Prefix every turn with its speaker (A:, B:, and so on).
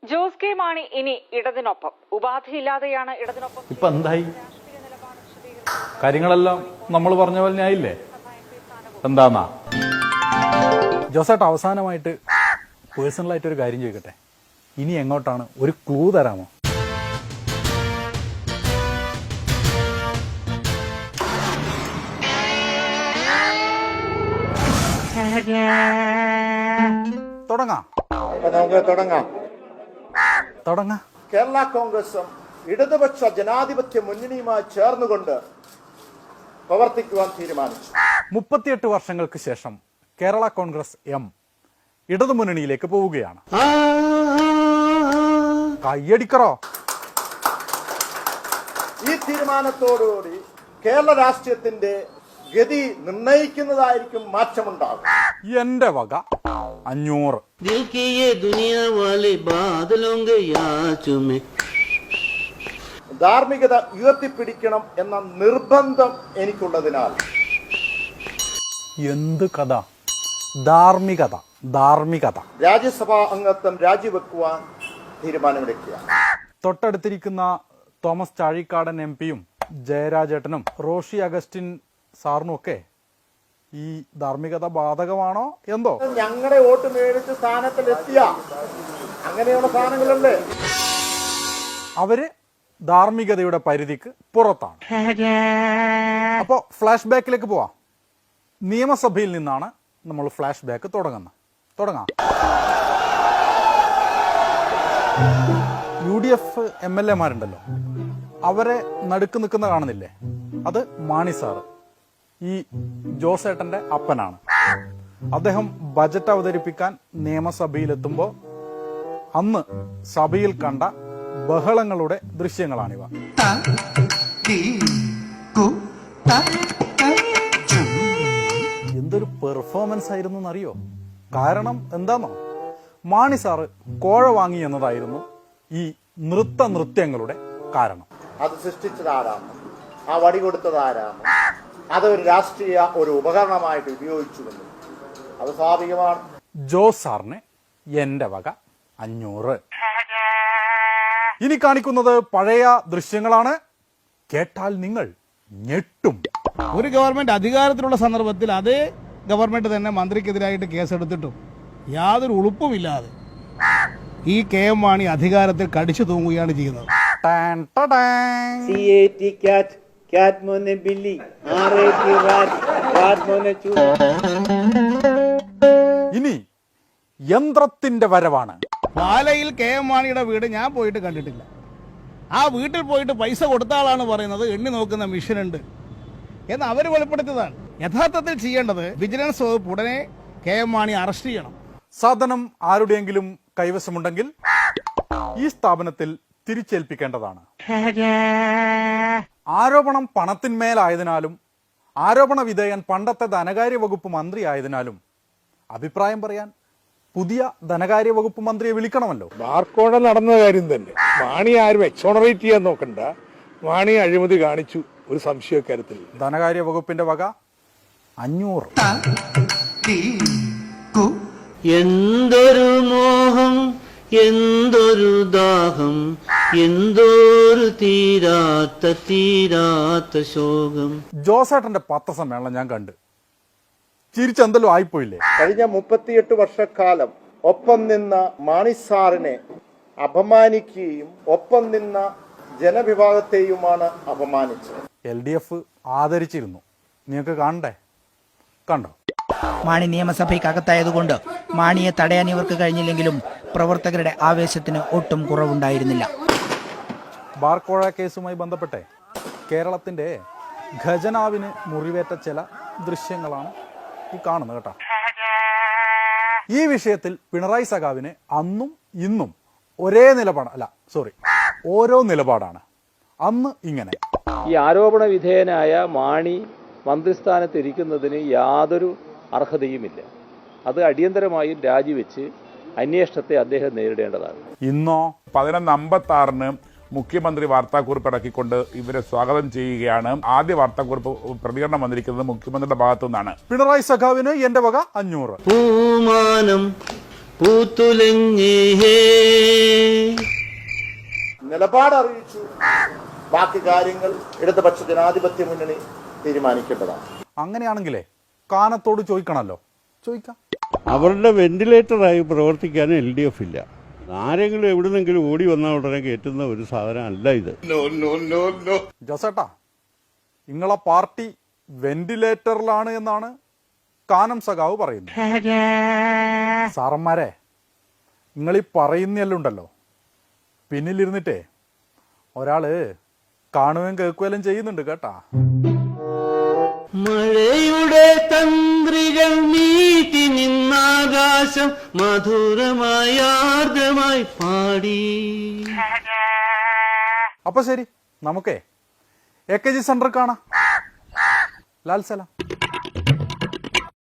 A: Jose K Mani ഇനി ഇടതിനൊപ്പം. ഉപാധിയില്ലാതെയാണ് ഇടതിനൊപ്പം.
B: ഇപ്പൊ എന്തായി? കാര്യങ്ങളെല്ലാം നമ്മൾ പറഞ്ഞ പോലെ ആയില്ലേ? എന്താന്നാ ജോസേട്ട, അവസാനമായിട്ട് പേഴ്സണലായിട്ട് ഒരു കാര്യം ചോദിക്കട്ടെ. ഇനി എങ്ങോട്ടാണ്? ഒരു ക്ലൂ തരാമോ? തുടങ്ങാം.
C: കേരള കോൺഗ്രസും ഇടതുപക്ഷ ജനാധിപത്യ മുന്നണിയുമായി ചേർന്നുകൊണ്ട് പ്രവർത്തിക്കുവാൻ തീരുമാനിച്ചു.
B: 38 വർഷങ്ങൾക്ക് ശേഷം കേരള കോൺഗ്രസ് എം ഇടതുമുന്നണിയിലേക്ക് പോവുകയാണ്. കയ്യടിക്കറോ.
C: ഈ തീരുമാനത്തോടുകൂടി കേരള രാഷ്ട്രീയത്തിന്റെ ഗതി നിർണയിക്കുന്നതായിരിക്കും. മാറ്റമുണ്ടാകും.
B: എന്റെ വക 500.
C: ധാർമ്മികത ഉയർത്തിപ്പിടിക്കണം എന്ന നിർബന്ധം എനിക്കുള്ളതിനാൽ.
B: എന്ത് കഥ? ധാർമ്മികത.
C: രാജ്യസഭാ അംഗത്വം രാജിവെക്കുവാൻ തീരുമാനമെടുക്കുക.
B: തൊട്ടടുത്തിരിക്കുന്ന തോമസ് ചാഴിക്കാടൻ എം പിയും ജയരാജേട്ടനും റോഷി അഗസ്റ്റിൻ സാറിനും ഒക്കെ ഈ ധാർമ്മികത ബാധകമാണോ എന്തോ?
C: ഞങ്ങളുടെ വോട്ട് മേടിച്ച് സ്ഥാനത്തിലെത്തിയ അങ്ങനെയുള്ള സാധനങ്ങളുണ്ട്.
B: അവര് ധാർമ്മികതയുടെ പരിധിക്ക് പുറത്താണ്. അപ്പോ ഫ്ലാഷ് ബാക്കിലേക്ക് പോവാം. നിയമസഭയിൽ നിന്നാണ് നമ്മൾ ഫ്ലാഷ് ബാക്ക് തുടങ്ങാം. UDF MLA മാരുണ്ടല്ലോ, അവരെ നടുക്ക് നിൽക്കുന്ന കാണുന്നില്ലേ? അത് മാണി സാറ്, ഈ ജോസേട്ടന്റെ അപ്പനാണ്. അദ്ദേഹം ബജറ്റ് അവതരിപ്പിക്കാൻ നിയമസഭയിലെത്തുമ്പോൾ അന്ന് സഭയിൽ കണ്ട ബഹളങ്ങളുടെ ദൃശ്യങ്ങളാണിവ. എന്തൊരു പെർഫോമൻസ് ആയിരുന്നു എന്നറിയോ? കാരണം എന്താന്നോ, മാണി സാറ് കോഴ വാങ്ങി എന്നതായിരുന്നു ഈ നൃത്യങ്ങളുടെ കാരണം.
C: അത് സൃഷ്ടിച്ചതാരാണ്? ആ വടി കൊടുത്തതാരാണ്? അതൊരു രാഷ്ട്രീയ ഒരു ഉപകരണമായിട്ട് ഉപയോഗിച്ചുവെന്ന് അത് സ്വാഭാവികമാണ്.
B: ജോസ് സാറിന് എന്റെ വക 500. ഇനി കാണിക്കുന്നത് പഴയ ദൃശ്യങ്ങളാണ്. കേട്ടാൽ നിങ്ങൾ ഞെട്ടും.
D: ഒരു ഗവൺമെന്റ് അധികാരത്തിലുള്ള സന്ദർഭത്തിൽ അതേ ഗവൺമെന്റ് തന്നെ മന്ത്രിക്കെതിരായിട്ട് കേസെടുത്തിട്ടും യാതൊരു ഉളുപ്പുമില്ലാതെ ഈ KM മാണി അധികാരത്തിൽ കടിച്ചു തൂങ്ങുകയാണ് ചെയ്യുന്നത്.
B: ഇനി യന്ത്രത്തിന്റെ വരവാണ്.
D: പാലയിൽ KM മാണിയുടെ വീട് ഞാൻ പോയിട്ട് കണ്ടിട്ടില്ല. ആ വീട്ടിൽ പോയിട്ട് പൈസ കൊടുത്ത ആളാണ് പറയുന്നത് എണ്ണി നോക്കുന്ന മെഷീൻ ഉണ്ട് എന്ന് അവർ വെളിപ്പെടുത്തിയതാണ്. യഥാർത്ഥത്തിൽ ചെയ്യേണ്ടത് വിജിലൻസ് വകുപ്പ് ഉടനെ KM മാണി അറസ്റ്റ് ചെയ്യണം.
B: സാധനം ആരുടെയെങ്കിലും കൈവശമുണ്ടെങ്കിൽ ഈ സ്ഥാപനത്തിൽ തിരിച്ചേൽപ്പിക്കേണ്ടതാണ്. ആരോപണം പണത്തിന്മേലായതിനാലും ആരോപണ വിധേയൻ പണ്ടത്തെ ധനകാര്യ വകുപ്പ് മന്ത്രി ആയതിനാലും അഭിപ്രായം പറയാൻ പുതിയ ധനകാര്യ വകുപ്പ് മന്ത്രിയെ വിളിക്കണമല്ലോ.
E: ബാർക്കോഴ നടന്ന കാര്യം തന്നെ. മാണി ആരും എക്സോണറേറ്റ് ചെയ്യാൻ നോക്കണ്ട. മാണി അഴിമതി കാണിച്ചു, ഒരു സംശയക്കാര്യത്തിൽ.
B: ധനകാര്യ വകുപ്പിന്റെ വക 500.
F: എന്തൊരു മോഹം, എന്തൊരു ദാഹം, എന്തൊരു തീരാത്ത ശോകം.
B: ജോസേട്ടന്റെ പത്രസമ്മേളനം ഞാൻ കണ്ട് ചിരിച്ചെന്തല്ലോ ആയിപ്പോയില്ലേ?
C: കഴിഞ്ഞ 38 വർഷക്കാലം ഒപ്പം നിന്ന മാണി സാറിനെ അപമാനിക്കുകയും ഒപ്പം നിന്ന ജനവിഭാഗത്തെയുമാണ് അപമാനിച്ചത്.
B: LDF ആദരിച്ചിരുന്നു. നിങ്ങൾക്ക് കണ്ടോ?
G: മാണി നിയമസഭയ്ക്കകത്തായതുകൊണ്ട് മാണിയെ തടയാൻ ഇവർക്ക് കഴിഞ്ഞില്ലെങ്കിലും പ്രവർത്തകരുടെ ആവേശത്തിന് ഒട്ടും കുറവുണ്ടായിരുന്നില്ല.
B: ബാർക്കോഴ കേസുമായി ബന്ധപ്പെട്ടെ കേരളത്തിന്റെ ഖജനാവിന് മുറിവേറ്റ ചില ദൃശ്യങ്ങളാണ് ഈ കാണുന്നത് കേട്ടോ. ഈ വിഷയത്തിൽ പിണറായി സഖാവിന് അന്നും ഇന്നും ഓരോ നിലപാടാണ്. അന്ന് ഇങ്ങനെ.
H: ഈ ആരോപണ വിധേയനായ മാണി മന്ത്രിസ്ഥാനത്ത് ഇരിക്കുന്നതിന് യാതൊരു അർഹതയുമില്ല. അത് അടിയന്തരമായും രാജിവെച്ച് അന്വേഷണത്തെ അദ്ദേഹം നേരിടേണ്ടതാണ്.
B: ഇന്നോ
I: 11:56 മുഖ്യമന്ത്രി വാർത്താക്കുറിപ്പ് ഇറക്കിക്കൊണ്ട് ഇവരെ സ്വാഗതം ചെയ്യുകയാണ്. ആദ്യ വാർത്താക്കുറിപ്പ് പ്രതികരണം വന്നിരിക്കുന്നത് മുഖ്യമന്ത്രിയുടെ ഭാഗത്തു നിന്നാണ്.
B: പിണറായി സഖാവിന് എന്റെ വക 500.
F: പൂമാനം പൂത്തുലഞ്ഞേ
C: നിലപാട് അറിയിച്ചു. ബാക്കി കാര്യങ്ങൾ ഇടതുപക്ഷ ജനാധിപത്യ മുന്നണി തീരുമാനിക്കേണ്ടതാണ്.
B: അങ്ങനെയാണെങ്കിലേ കാനത്തോട് ചോദിക്കണമല്ലോ. ചോദിക്കാം.
J: അവരുടെ വെന്റിലേറ്ററായി പ്രവർത്തിക്കാൻ LDF ഇല്ല. ആരെങ്കിലും എവിടുന്നെങ്കിലും ഓടി വന്നാൽ ഉടനെ കയറ്റുന്ന ഒരു സാധനം അല്ല ഇത്.
B: ജോസേട്ടാ, നിങ്ങളെ പാർട്ടി വെന്റിലേറ്ററിലാണ് എന്നാണ് കാനം സഖാവ് പറയുന്നത്. സാറന്മാരെ, നിങ്ങളീ പറയുന്നതെല്ലാം ഉണ്ടല്ലോ, പിന്നിലിരുന്നിട്ടേ ഒരാള് കാണുകയും കേൾക്കുകയെല്ലാം ചെയ്യുന്നുണ്ട് കേട്ടാ.
F: മഴയുടെ തന്ത്രികൾ നീട്ടി നിന്നാകാശം മധുരമായി ആർദ്രമായി പാടി.
B: അപ്പൊ ശരി, നമുക്കേ AKG സെന്റർ കാണാം. ലാൽ സലാം.